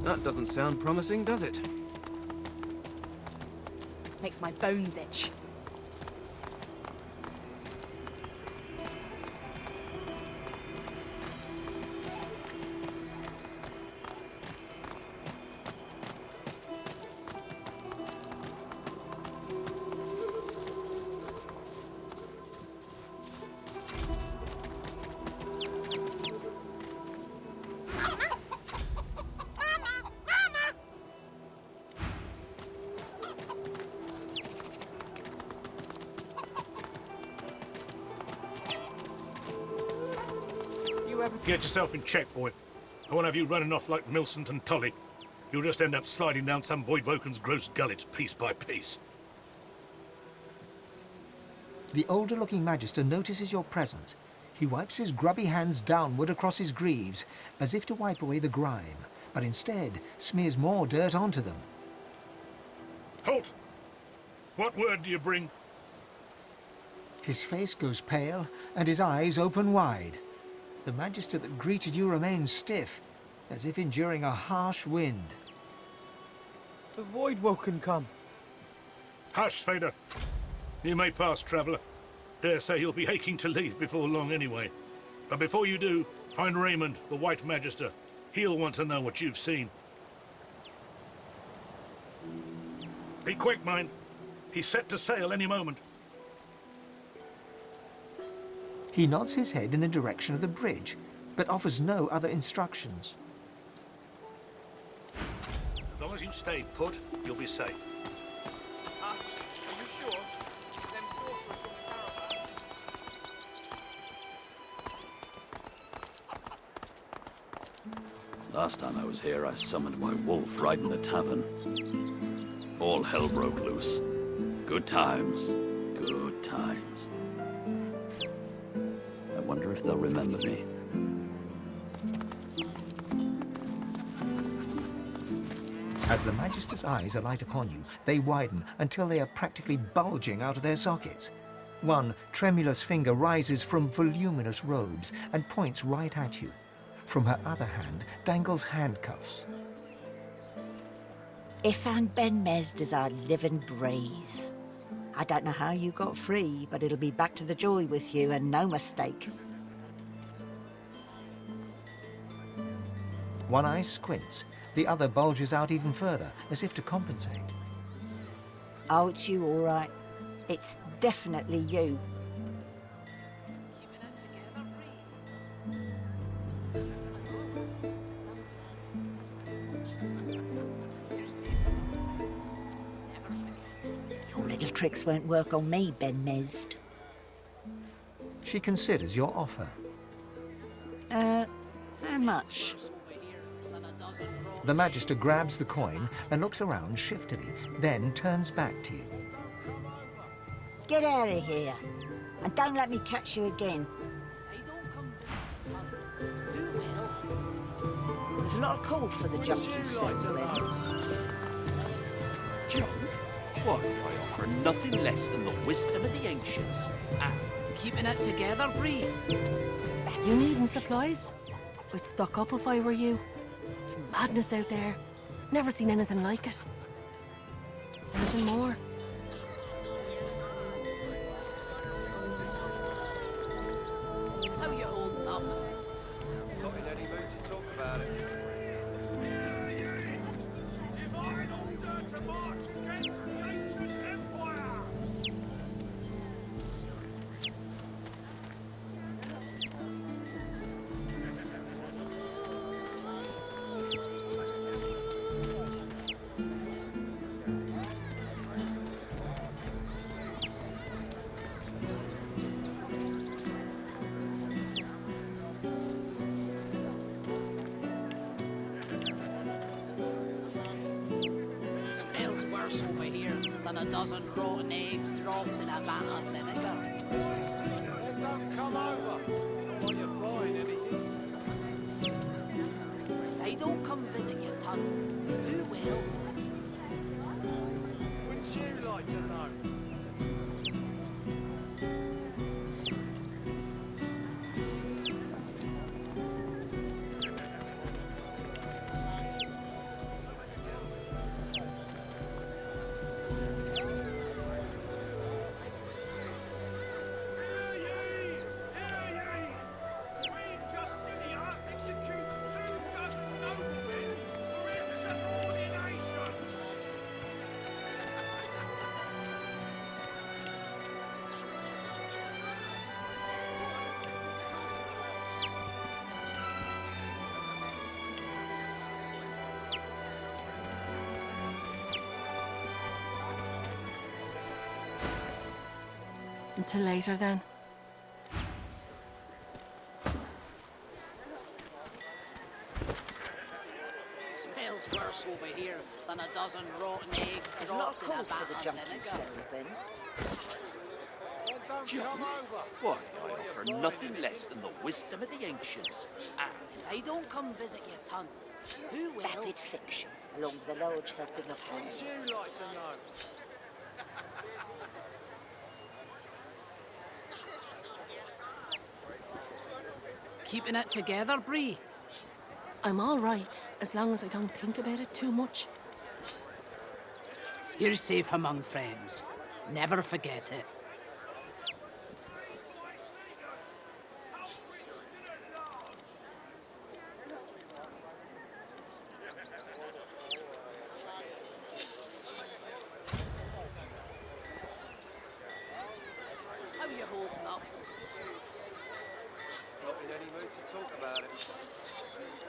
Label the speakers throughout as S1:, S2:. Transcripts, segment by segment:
S1: That doesn't sound promising, does it?
S2: Makes my bones itch.
S3: Get yourself in check, boy. I won't have you running off like Millicent and Tully. You'll just end up sliding down some Voidvoken's gross gullet, piece by piece.
S4: The older-looking Magister notices your presence. He wipes his grubby hands downward across his greaves, as if to wipe away the grime, but instead smears more dirt onto them.
S3: Halt! What word do you bring?
S4: His face goes pale, and his eyes open wide. The Magister that greeted you remains stiff, as if enduring a harsh wind.
S5: The Voidwoken come.
S3: Hush, Fader. You may pass, traveller. Dare say you'll be aching to leave before long anyway. But before you do, find Raymond, the White Magister. He'll want to know what you've seen. Be quick, mind. He's set to sail any moment.
S4: He nods his head in the direction of the bridge, but offers no other instructions.
S3: As long as you stay put, you'll be safe.
S5: Are you sure? Them force were from the caravan.
S6: Last time I was here, I summoned my wolf right in the tavern. All hell broke loose. Good times. Good times. I wonder if they'll remember me.
S4: As the Magister's eyes alight upon you, they widen until they are practically bulging out of their sockets. One tremulous finger rises from voluminous robes and points right at you. From her other hand dangles handcuffs.
S2: Ifan Ben Mesd our living breeze. I don't know how you got free, but it'll be back to the joy with you, and no mistake.
S4: One eye squints, the other bulges out even further, as if to compensate.
S2: Oh, it's you, all right. It's definitely you. Your little tricks won't work on me, Ben Mesd.
S4: She considers your offer.
S2: How much?
S4: The Magister grabs the coin and looks around shiftily, then turns back to you.
S2: Get out of here, and don't let me catch you again. There's a lot of call for the junk you sent there.
S7: Junk? Why, I offer nothing less than the wisdom of the ancients.
S8: Keeping it together, Bree. You needing supplies? I'd stock up if I were you. It's madness out there. Never seen anything like it. Anything more? How you holding up?
S5: Not in any mood to talk about it.
S3: Divine order to march against the ancient empire!
S8: Smells worse over here than a dozen rotten eggs dropped in a vat of vinegar.
S5: Then don't come over. While you're buying anything.
S8: If I don't come visit you, Tug, who will?
S5: Wouldn't you like to know?
S8: Till later then.
S9: Smells worse over here than a dozen rotten eggs
S2: There's a lot
S9: dropped
S2: of
S9: in a
S2: call for the
S9: vat of
S2: junkie
S9: vinegar.
S2: settled then.
S5: Well, don't come over.
S7: Why, I offer nothing less than the wisdom of the ancients. And
S9: If I don't come visit your ton, who will?
S2: Vapid fiction, along with a large helping of ham.
S5: Wouldn't you like to know?
S9: Keeping it together, Bree?
S8: I'm all right, as long as I don't think about it too much.
S9: You're safe among friends. Never forget it. How you holding up?
S5: Not in any mood to talk about it.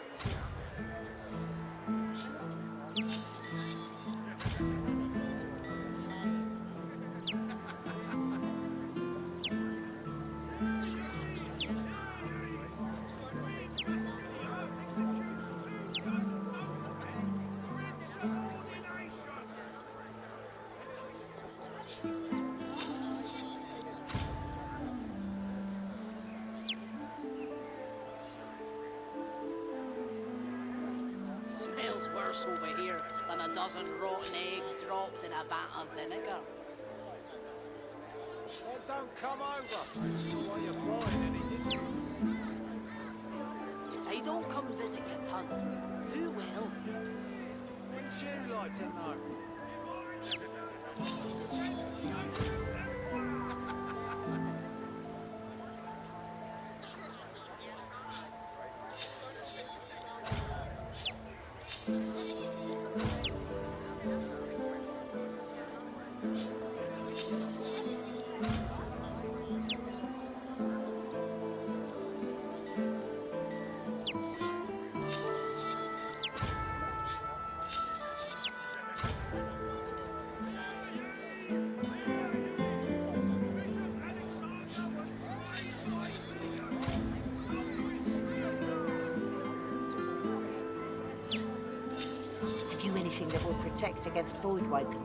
S9: Smells worse over here than a dozen rotten eggs dropped in a vat of vinegar.
S5: Well, don't come over. Not while you're flying anything.
S9: If I don't come visit your ton, who will?
S5: Wouldn't you like to know?
S2: Have you anything that will protect against void woken?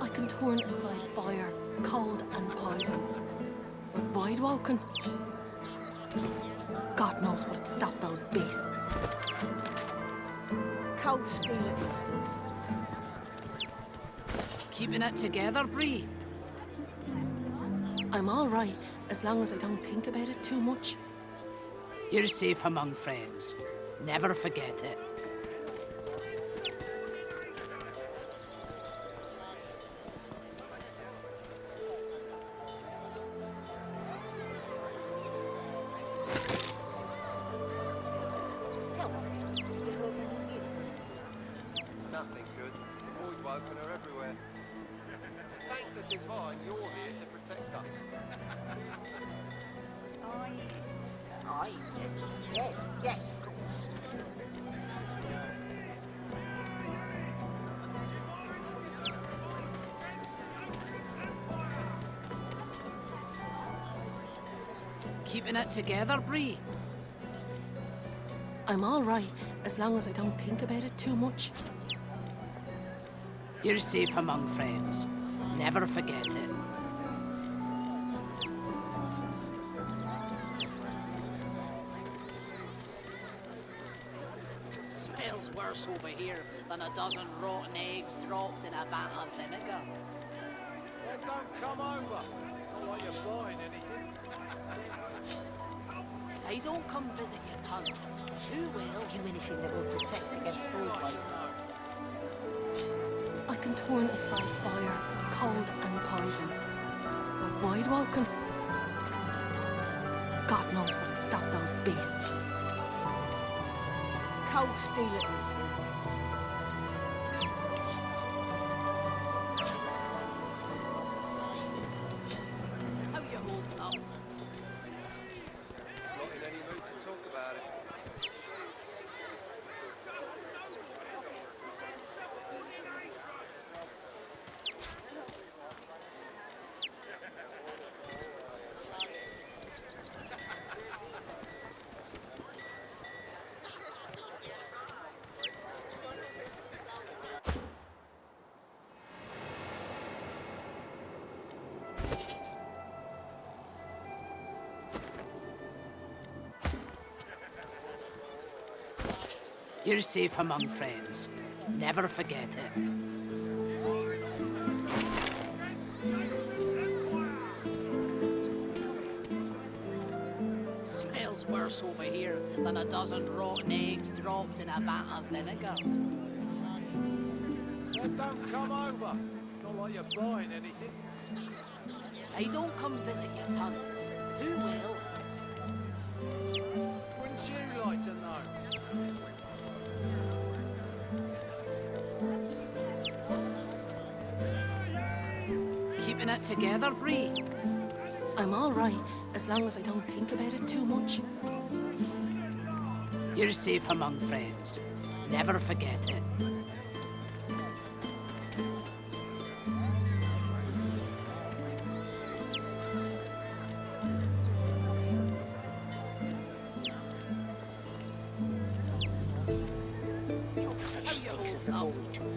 S8: I can turn aside fire, cold and poison. But void woken? God knows what'd stop those beasts.
S2: Cold steel at least.
S9: Keeping it together, Bree?
S8: I'm all right, as long as I don't think about it too much.
S9: You're safe among friends. Never forget it.
S2: Tell me,
S5: Nothing good. Void woken are everywhere. Thank the divine you're here to protect us.
S2: Aye. Yes, of course.
S9: Keeping it together, Bree?
S8: I'm all right, as long as I don't think about it too much.
S9: You're safe among friends. Never forget it. Smells worse over here than a dozen rotten eggs dropped in a vat of vinegar.
S5: Well, don't come over. Not while you're flying anything.
S9: If I don't come visit your ton, who will?
S2: Have you anything that will protect against void
S5: Like
S2: woken?
S5: to know.
S8: I can turn aside fire, cold and poison. But void woken? God knows what'd stop those beasts.
S2: Cold steel at least.
S9: How you holding up?
S5: Not in any mood to talk about it.
S9: You're safe among friends. Never forget it. Smells worse over here than a dozen rotten eggs dropped in a vat of vinegar.
S5: Well, don't come over. Not like you're buying anything.
S9: Hey, don't come visit your tunnel. Who will?
S5: Wouldn't you like to know?
S9: Keeping it together, Bree?
S8: I'm all right, as long as I don't think about it too much.
S9: You're safe among friends. Never forget it.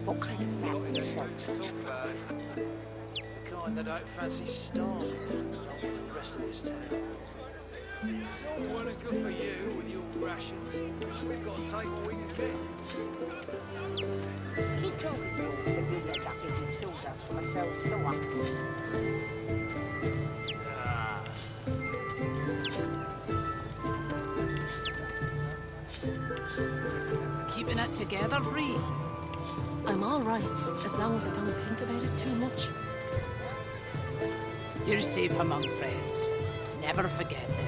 S2: What kind of man sells such fluff?
S5: The kind that don't fancy starving along with the rest of this town. It's all well and good for you with your rations. We've got to take what we can get.
S2: He told me you for being a luggage in sawdust from a cell floor.
S9: Keeping it together, Bree?
S8: I'm all right, as long as I don't think about it too much.
S9: You're safe among friends. Never forget it.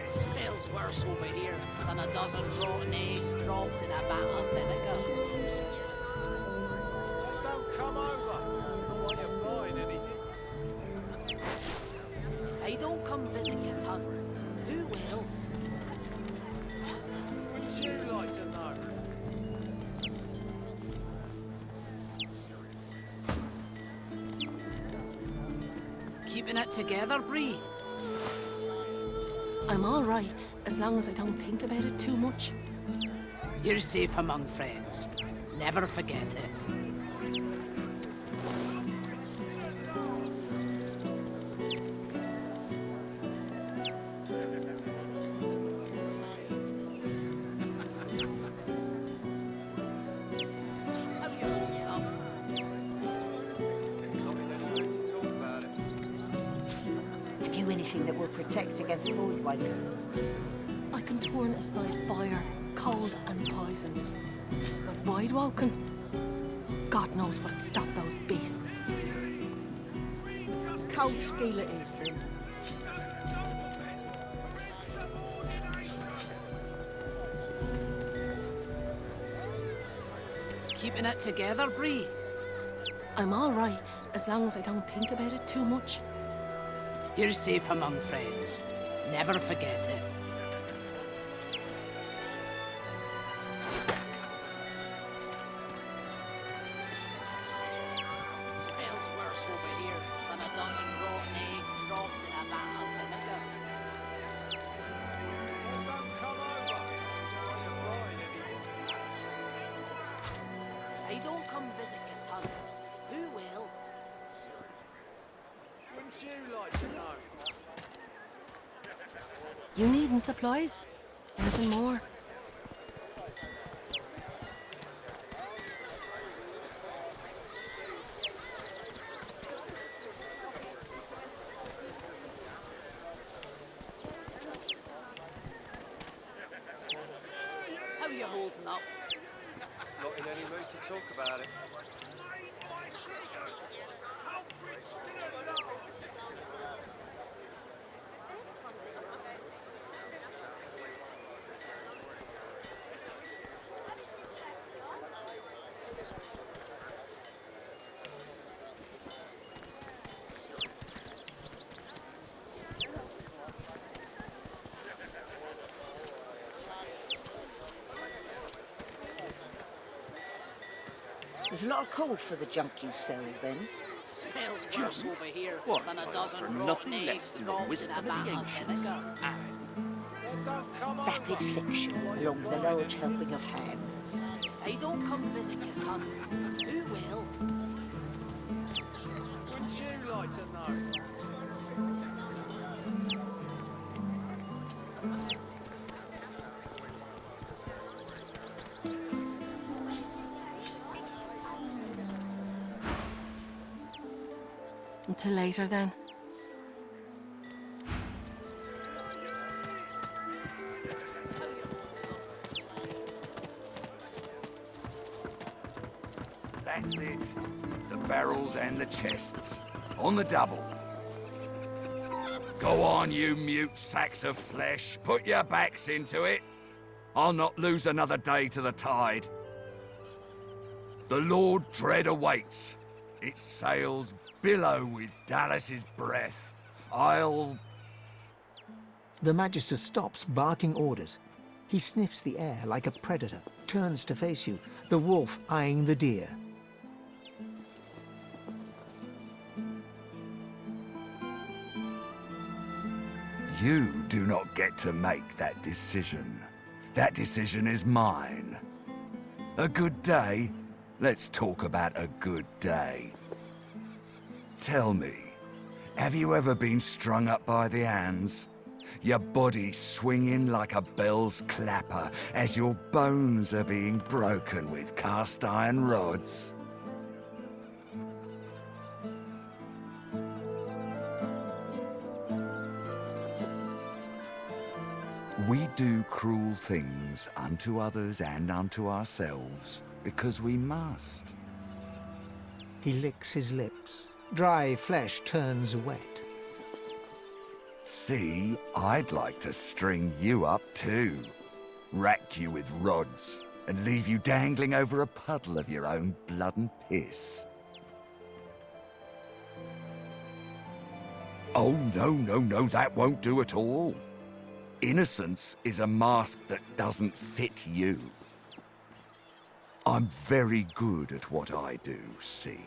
S9: Smells worse over here than a dozen rotten eggs dropped in a vat of vinegar.
S5: Don't come over. Not like you're buying anything.
S9: Hey, don't come visit your tunnel. Who will?
S5: Wouldn't you like to know?
S9: Keeping it together, Bree?
S8: I'm all right, as long as I don't think about it too much.
S9: You're safe among friends. Never forget it.
S2: Have you anything that will protect against void waking?
S8: I can turn aside fire, cold and poison. But void woken? God knows what'd stop those beasts.
S2: Cold steel it is, then.
S9: Keeping it together, Bree?
S8: I'm all right, as long as I don't think about it too much.
S9: You're safe among friends. Never forget it. Smells worse over here than a dozen rotten eggs dropped in a vat of vinegar.
S5: Don't come over. Not like you're buying anything.
S9: Hey, don't come visit your tunnel. Who will?
S5: Wouldn't you like to know?
S8: You needing supplies? Anything more?
S9: How you holding up?
S5: Not in any mood to talk about it.
S2: There's a lot of call for the junk you sell, then.
S9: Smells worse over here
S7: What?
S9: than a
S7: I
S9: dozen
S7: offer
S9: rotten
S7: nothing
S9: eggs
S7: less than the
S9: dropped in
S7: wisdom
S9: a
S7: of the
S9: vat of
S7: ancients.
S9: vinegar.
S5: Well, don't come
S2: Vapid
S5: over.
S2: fiction, along with a large helping of ham.
S9: Hey, don't come visit your tunnel. Who will?
S5: Wouldn't you like to know?
S8: Until later, then.
S10: That's it. The barrels and the chests. On the double. Go on, you mute sacks of flesh. Put your backs into it. I'll not lose another day to the tide. The Lord Dread awaits. Its sails billow with Dallas's breath. I'll...
S4: The Magister stops, barking orders. He sniffs the air like a predator, turns to face you, the wolf eyeing the deer.
S10: You do not get to make that decision. That decision is mine. A good day? Let's talk about a good day. Tell me, have you ever been strung up by the hands? Your body swinging like a bell's clapper as your bones are being broken with cast iron rods? We do cruel things unto others and unto ourselves because we must.
S4: He licks his lips. Dry flesh turns wet.
S10: See, I'd like to string you up too. Rack you with rods and leave you dangling over a puddle of your own blood and piss. Oh, no, that won't do at all. Innocence is a mask that doesn't fit you. I'm very good at what I do, see?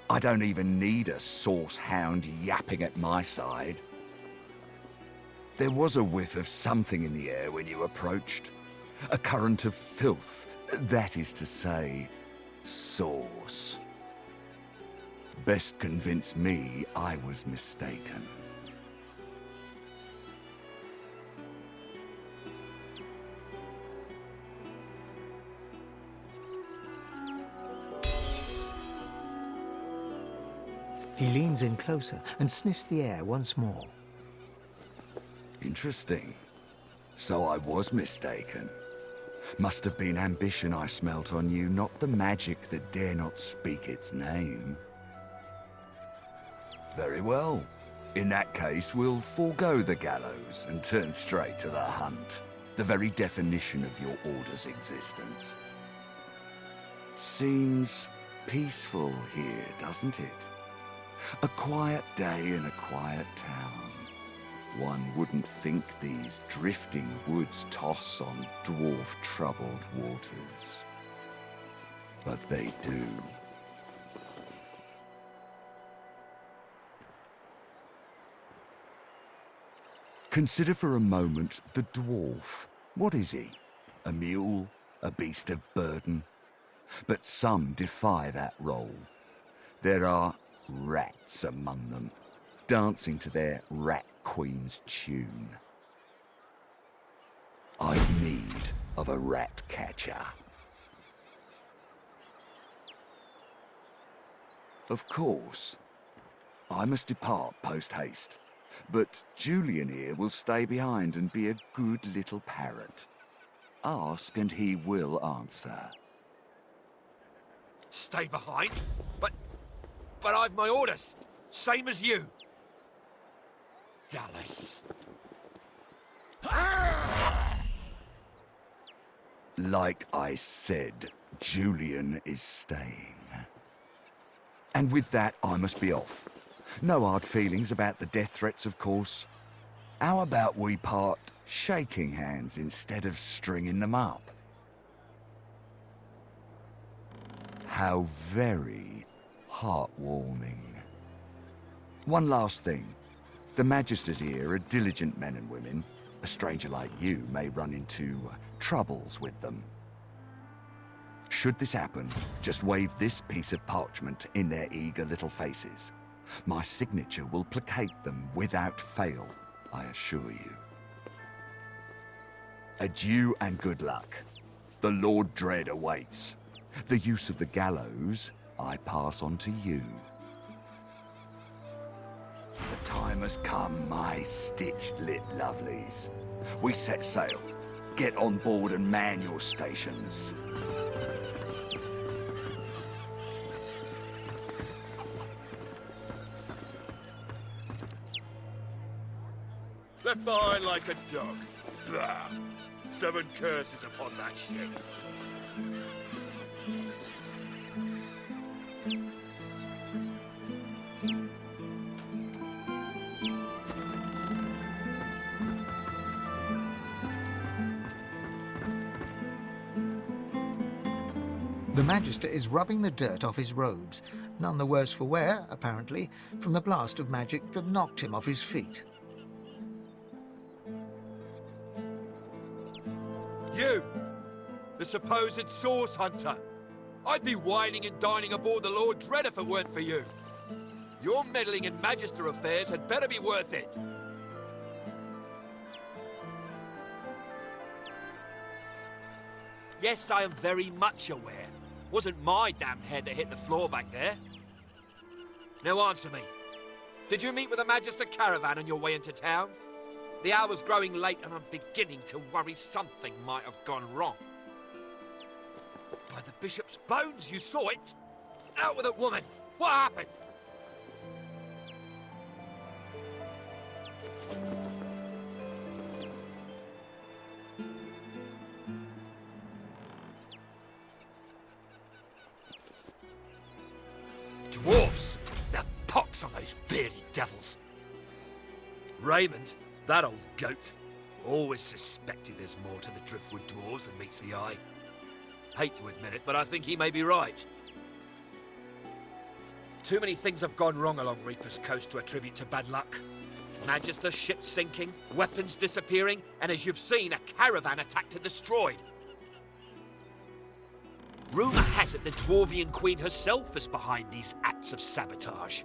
S10: I don't even need a sauce hound yapping at my side. There was a whiff of something in the air when you approached. A current of filth, that is to say, sauce. Best convince me I was mistaken.
S4: He leans in closer and sniffs the air once more.
S10: Interesting. So I was mistaken. Must have been ambition I smelt on you, not the magic that dare not speak its name. Very well. In that case, we'll forego the gallows and turn straight to the hunt. The very definition of your order's existence. Seems peaceful here, doesn't it? A quiet day in a quiet town. One wouldn't think these drifting woods toss on dwarf-troubled waters. But they do. Consider for a moment the dwarf. What is he? A mule? A beast of burden? But some defy that role. There are rats among them, dancing to their rat queen's tune. I've need of a rat catcher. Of course, I must depart post-haste, but Julian here will stay behind and be a good little parrot. Ask and he will answer.
S7: Stay behind? But I've my orders. Same as you. Dallas.
S10: Like I said, Julian is staying. And with that, I must be off. No hard feelings about the death threats, of course. How about we part shaking hands instead of stringing them up? How very heartwarming. One last thing. The Magisters here are diligent men and women. A stranger like you may run into troubles with them. Should this happen, just wave this piece of parchment in their eager little faces. My signature will placate them without fail, I assure you. Adieu and good luck. The Lord Dread awaits. The use of the gallows I pass on to you. time has come, my stitched-lit lovelies. We set sail. Get on board and man your stations.
S11: Left behind like a dog. Blah. 7 curses upon that ship.
S4: The Magister is rubbing the dirt off his robes, none the worse for wear, apparently, from the blast of magic that knocked him off his feet.
S11: You! The supposed source hunter! I'd be whining and dining aboard the Lord Dread if it weren't for you. Your meddling in Magister affairs had better be worth it.
S7: Yes, I am very much aware. Wasn't my damned head that hit the floor back there.
S11: Now answer me. Did you meet with a Magister caravan on your way into town? The hour's growing late and I'm beginning to worry something might have gone wrong. By the Bishop's bones, you saw it! Out with it, woman! What happened? Dwarves! Now pox on those bearded devils! Raymond, that old goat, always suspected there's more to the Driftwood dwarves than meets the eye. Hate to admit it, but I think he may be right. Too many things have gone wrong along Reaper's Coast to attribute to bad luck. Magister ships sinking, weapons disappearing, and as you've seen, a caravan attacked and destroyed. Rumour has it the Dwarvian Queen herself is behind these acts of sabotage.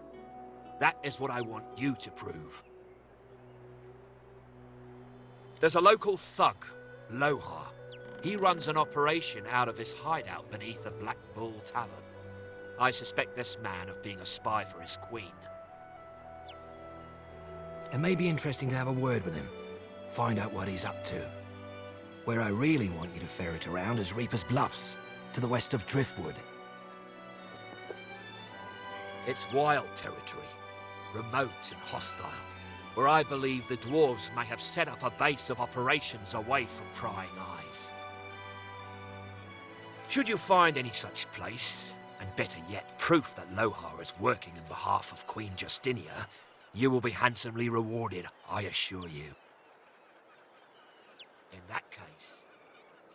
S11: That is what I want you to prove. There's a local thug, Lohar. He runs an operation out of his hideout beneath the Black Bull Tavern. I suspect this man of being a spy for his queen.
S12: It may be interesting to have a word with him. Find out what he's up to. Where I really want you to ferret around is Reaper's Bluffs, to the west of Driftwood.
S11: It's wild territory, remote and hostile, where I believe the dwarves may have set up a base of operations away from prying eyes. Should you find any such place, and better yet, proof that Lohar is working on behalf of Queen Justinia, you will be handsomely rewarded, I assure you. In that case,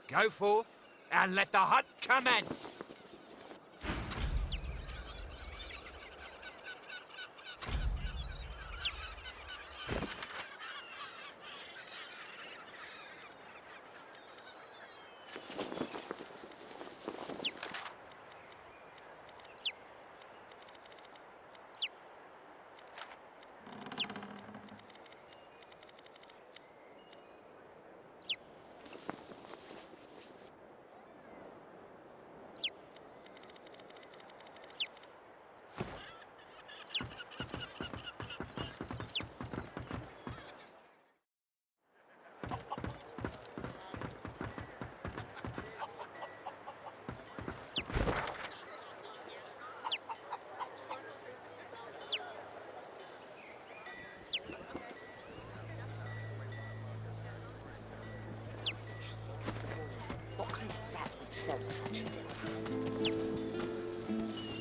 S11: go forth and let the hunt commence!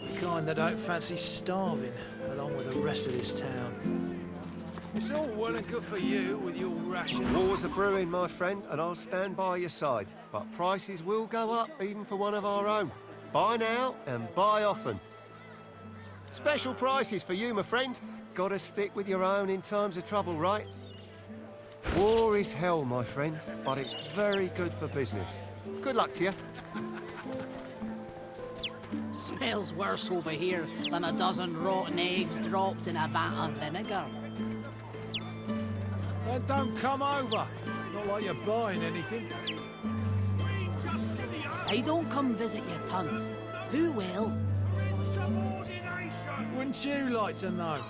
S5: The kind that don't fancy starving, along with the rest of this town. It's all well and good for you with your rations.
S13: Wars are brewing, my friend, and I'll stand by your side. But prices will go up, even for one of our own. Buy now and buy often. Special prices for you, my friend. Gotta stick with your own in times of trouble, right? War is hell, my friend, but it's very good for business. Good luck to you.
S9: Smells worse over here than a dozen rotten eggs dropped in a vat of vinegar.
S5: Then don't come over. Not like you're buying anything.
S9: If I don't come visit you, Tunt, who will?
S5: Wouldn't you like to know?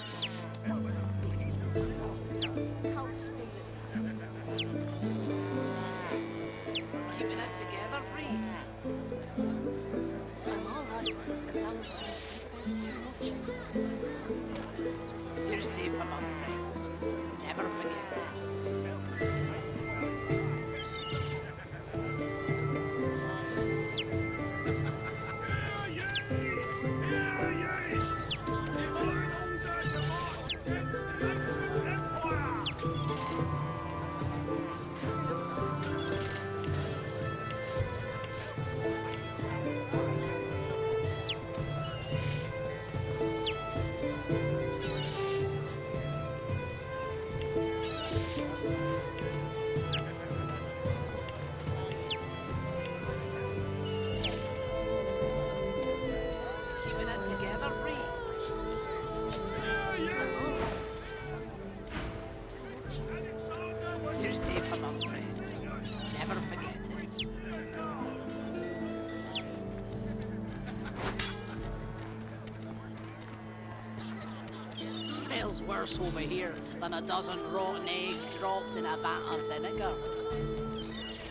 S9: Smells worse over here than a dozen rotten eggs dropped in a vat of vinegar.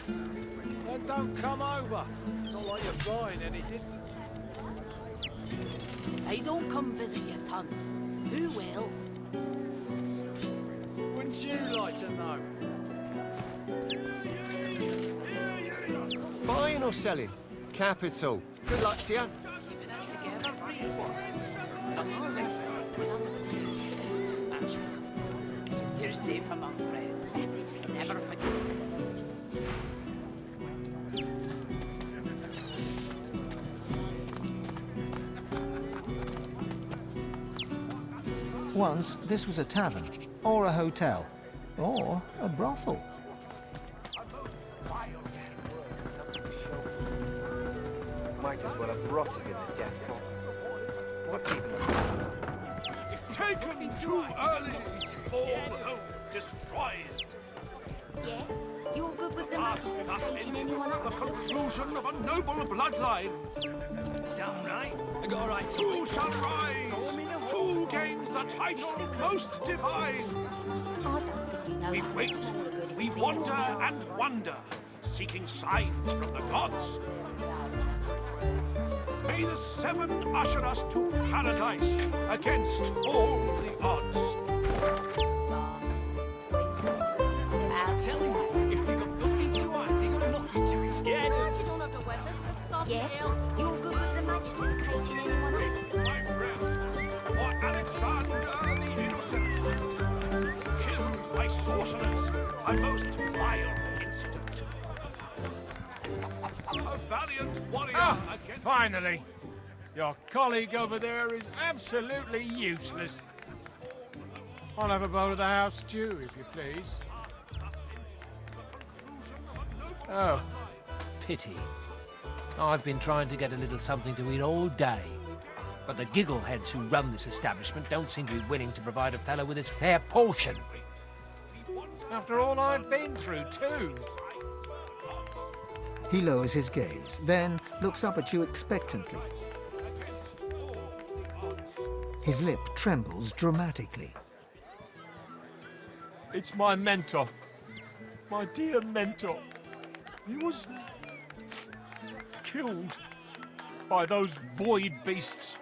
S5: Then don't come over. Not like you're buying anything.
S9: If I don't come visit you, Ton, who will?
S5: Wouldn't you like to know?
S13: Buying or selling? Capital. Good luck to you.
S9: Keeping it together, Bree. You're safe among friends. Never forget it.
S4: Once, this was a tavern, or a hotel, or a brothel.
S14: Might as well have rotted in the death fog. What's even a point?
S3: If taken too early, all hope destroyed.
S2: Yeah? You're good with the
S3: Thus
S2: Magisters taking
S3: ended
S2: anyone
S3: the
S2: up?
S3: conclusion of a noble bloodline.
S12: Damn right. I got a right to
S3: Who shall rise? Who gains the title most divine?
S2: I don't think you know
S3: We
S2: that
S3: wait,
S2: it's all good if
S3: we
S2: it's been
S3: wander
S2: all right.
S3: and wonder, seeking signs from the gods. May the seven usher us to paradise against all the odds.
S12: tell him. If you got nothing to hide, you got nothing to be scared of.
S9: You don't have to witness this stuff,
S2: Yeah?
S9: Hale.
S2: You're good with the Magisters caging anyone up?
S3: My friends, for Alexander the Innocent, killed by sorcerers, a most vile incident. A valiant warrior against...
S15: Finally! Your colleague over there is absolutely useless. I'll have a bowl of the house stew, if you please. Oh, pity. I've been trying to get a little something to eat all day. But the giggleheads who run this establishment don't seem to be willing to provide a fellow with his fair portion. After all I've been through, too.
S4: He lowers his gaze, then looks up at you expectantly. His lip trembles dramatically.
S15: It's my mentor. My dear mentor. He was killed by those void beasts.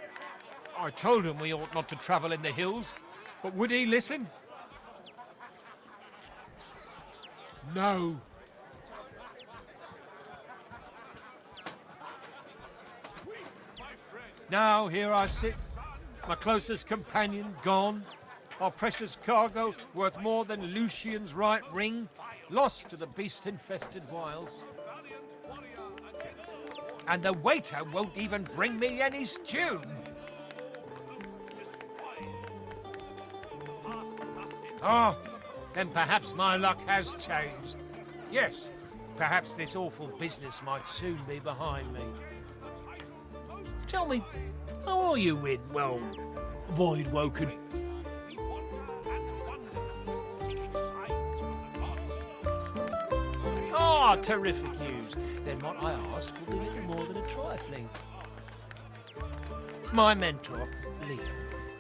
S15: I told him we ought not to travel in the hills, but would he listen? No. Now here I sit, my closest companion gone, our precious cargo worth more than Lucian's right ring, lost to the beast-infested wilds. And the waiter won't even bring me any stew. Oh, then perhaps my luck has changed. Yes, perhaps this awful business might soon be behind me. Tell me, how are you with, well, Void Woken? Ah, terrific news. Then what I ask will be little more than a trifling. My mentor, Liam,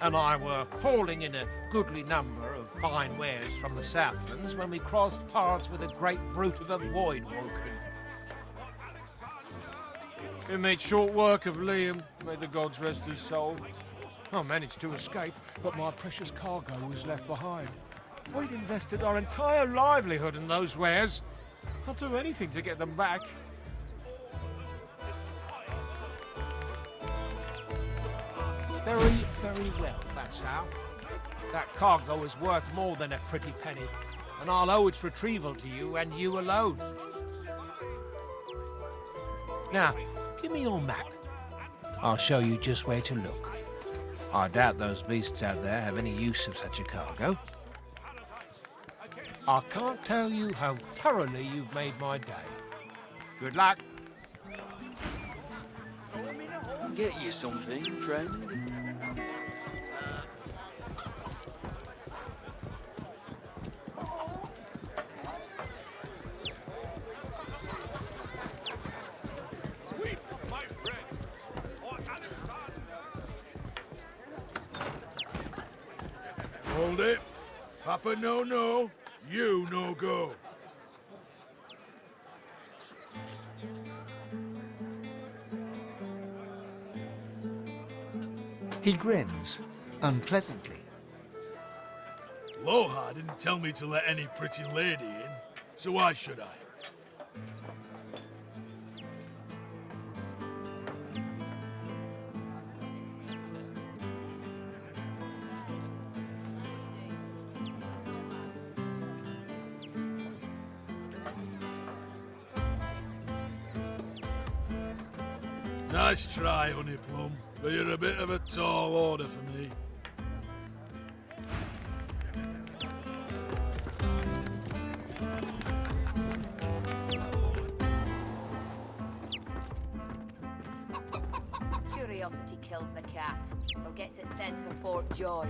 S15: and I were hauling in a goodly number of fine wares from the Southlands when we crossed paths with a great brute of a Void Woken. We made short work of Liam, may the gods rest his soul. I managed to escape, but my precious cargo was left behind. We'd invested our entire livelihood in those wares. I'll do anything to get them back. Very, very well, that's how. That cargo is worth more than a pretty penny, and I'll owe its retrieval to you and you alone. Now, give me your map. I'll show you just where to look. I doubt those beasts out there have any use of such a cargo. I can't tell you how thoroughly you've made my day. Good luck.
S6: Get you something, friend?
S11: Hold it. Papa no, you no go.
S4: He grins, unpleasantly.
S11: Loha didn't tell me to let any pretty lady in, so why should I? Nice try, Honey Plum, but you're a bit of a tall order for me.
S16: Curiosity kills the cat, or gets it sent to Fort Joy.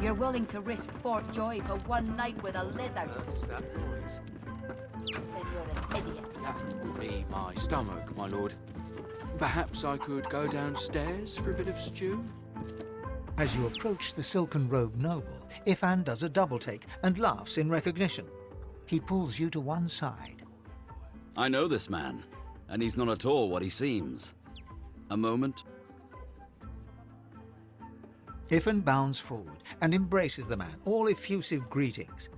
S16: You're willing to risk Fort Joy for one night with a lizard?
S1: What is that noise?
S16: Then you're an idiot.
S1: That will be my stomach, my lord. Perhaps I could go downstairs for a bit of stew?
S4: As you approach the silken-robed noble, Ifan does a double-take and laughs in recognition. He pulls you to one side.
S6: I know this man, and he's not at all what he seems. A moment.
S4: Ifan bounds forward and embraces the man, all effusive greetings.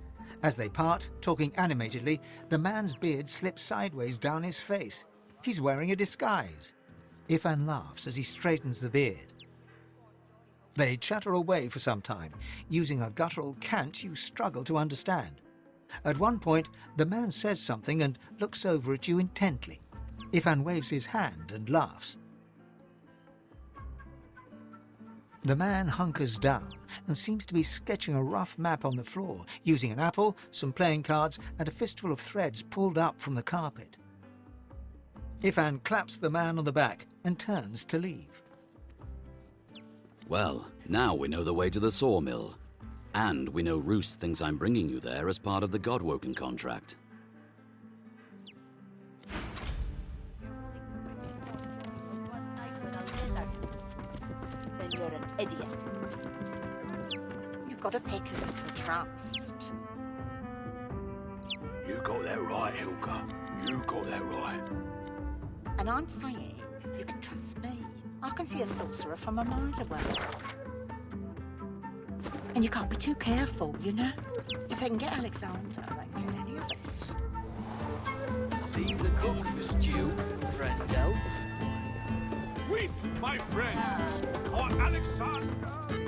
S4: As they part, talking animatedly, the man's beard slips sideways down his face. He's wearing a disguise. Ifan laughs as he straightens the beard. They chatter away for some time, using a guttural cant you struggle to understand. At one point, the man says something and looks over at you intently. Ifan waves his hand and laughs. The man hunkers down and seems to be sketching a rough map on the floor, using an apple, some playing cards, and a fistful of threads pulled up from the carpet. Ifan claps the man on the back and turns to leave.
S6: Well, now we know the way to the sawmill. And we know Roos thinks I'm bringing you there as part of the Godwoken contract.
S16: Then you're an idiot.
S2: You've got to pick a little trust.
S11: You got that right, Hilka. You got that right.
S2: And I'm saying you can trust me. I can see a sorcerer from a mile away. And you can't be too careful, you know? If they can get Alexander, they can get any of us.
S7: See the cook for stew, friendo.
S11: Weep, my friends, for Alexander.